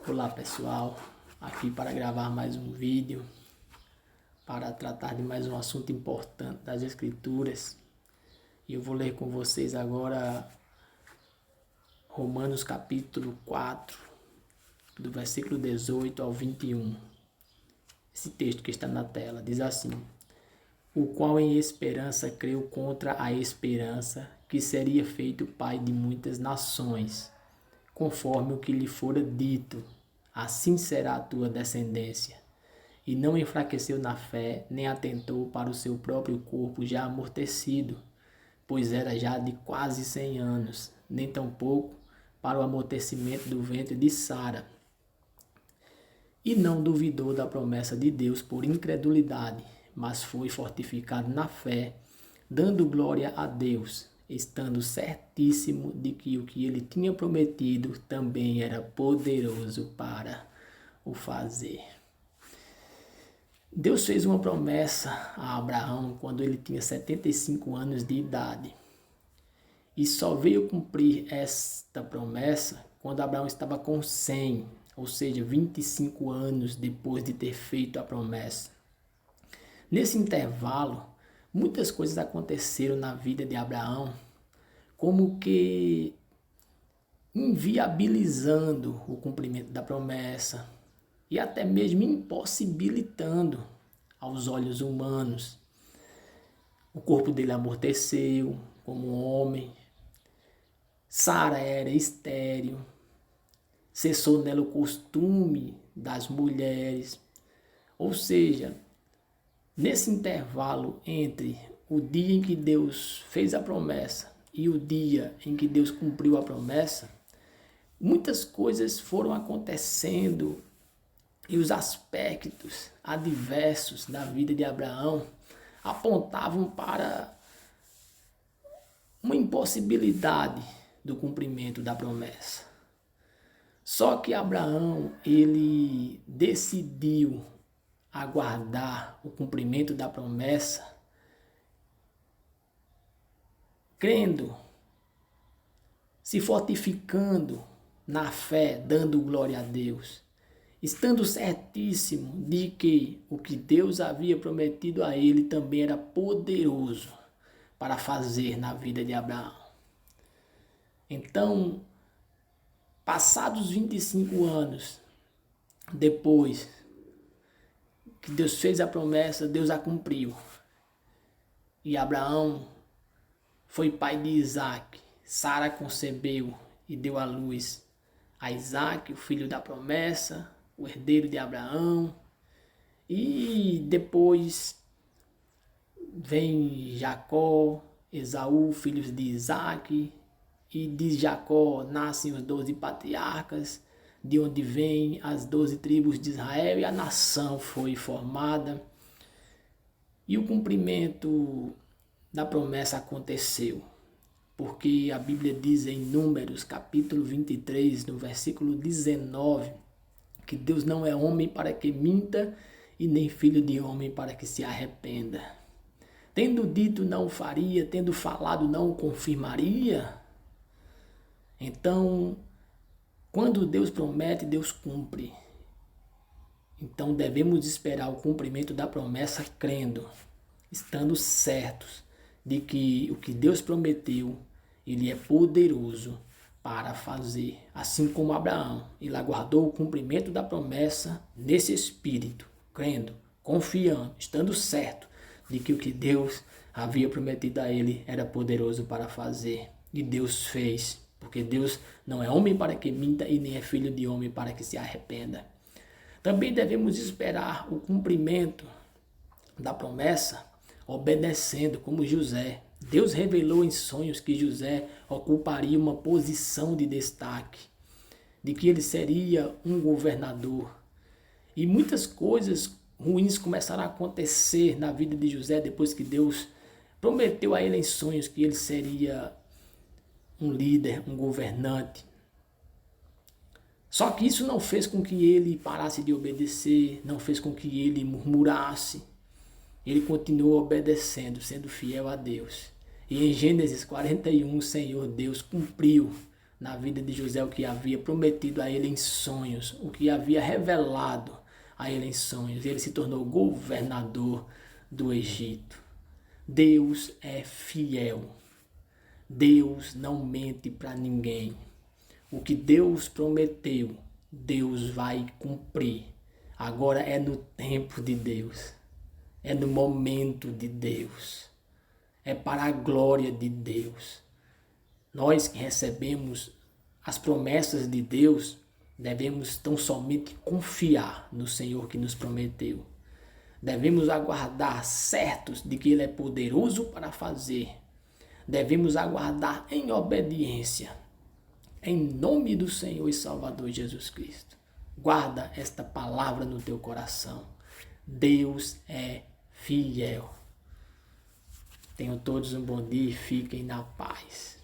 Olá pessoal, aqui para gravar mais um vídeo, para tratar de mais um assunto importante das Escrituras. E eu vou ler com vocês agora Romanos capítulo 4, do versículo 18 ao 21. Esse texto que está na tela diz assim: o qual em esperança creu contra a esperança, que seria feito pai de muitas nações, conforme o que lhe fora dito, assim será a tua descendência. E não enfraqueceu na fé, nem atentou para o seu próprio corpo já amortecido, pois era já de quase 100 anos, nem tampouco para o amortecimento do ventre de Sara. E não duvidou da promessa de Deus por incredulidade, mas foi fortificado na fé, dando glória a Deus, estando certíssimo de que o que ele tinha prometido também era poderoso para o fazer. Deus fez uma promessa a Abraão quando ele tinha 75 anos de idade. E só veio cumprir esta promessa quando Abraão estava com 100, ou seja, 25 anos depois de ter feito a promessa. Nesse intervalo, muitas coisas aconteceram na vida de Abraão, como que inviabilizando o cumprimento da promessa e até mesmo impossibilitando aos olhos humanos. O corpo dele amorteceu como homem, Sara era estéril, cessou nela o costume das mulheres, ou seja, nesse intervalo entre o dia em que Deus fez a promessa e o dia em que Deus cumpriu a promessa, muitas coisas foram acontecendo e os aspectos adversos da vida de Abraão apontavam para uma impossibilidade do cumprimento da promessa. Só que Abraão, ele decidiu aguardar o cumprimento da promessa, crendo, se fortificando na fé, dando glória a Deus, estando certíssimo de que o que Deus havia prometido a ele também era poderoso para fazer na vida de Abraão. Então, passados 25 anos depois que Deus fez a promessa, Deus a cumpriu. E Abraão foi pai de Isaac. Sara concebeu e deu à luz a Isaac, o filho da promessa, o herdeiro de Abraão. E depois vem Jacó, Esaú, filhos de Isaac. E de Jacó nascem os 12 patriarcas, de onde vêm as 12 tribos de Israel, e a nação foi formada. E o cumprimento da promessa aconteceu, porque a Bíblia diz em Números, capítulo 23, no versículo 19, que Deus não é homem para que minta, e nem filho de homem para que se arrependa. Tendo dito, não o faria; tendo falado, não o confirmaria. Então, quando Deus promete, Deus cumpre. Então devemos esperar o cumprimento da promessa crendo, estando certos de que o que Deus prometeu, Ele é poderoso para fazer. Assim como Abraão, ele aguardou o cumprimento da promessa nesse espírito, crendo, confiando, estando certo de que o que Deus havia prometido a ele era poderoso para fazer. E Deus fez. Porque Deus não é homem para que minta e nem é filho de homem para que se arrependa. Também devemos esperar o cumprimento da promessa obedecendo, como José. Deus revelou em sonhos que José ocuparia uma posição de destaque, de que ele seria um governador. E muitas coisas ruins começaram a acontecer na vida de José depois que Deus prometeu a ele em sonhos que ele seria um líder, um governante. Só que isso não fez com que ele parasse de obedecer, não fez com que ele murmurasse. Ele continuou obedecendo, sendo fiel a Deus. E em Gênesis 41, o Senhor Deus cumpriu na vida de José o que havia prometido a ele em sonhos, o que havia revelado a ele em sonhos. Ele se tornou governador do Egito. Deus é fiel. Deus não mente para ninguém. O que Deus prometeu, Deus vai cumprir. Agora é no tempo de Deus. É no momento de Deus. É para a glória de Deus. Nós que recebemos as promessas de Deus, devemos tão somente confiar no Senhor que nos prometeu. Devemos aguardar certos de que Ele é poderoso para fazer. Devemos aguardar em obediência. Em nome do Senhor e Salvador Jesus Cristo. Guarda esta palavra no teu coração. Deus é fiel. Tenham todos um bom dia e fiquem na paz.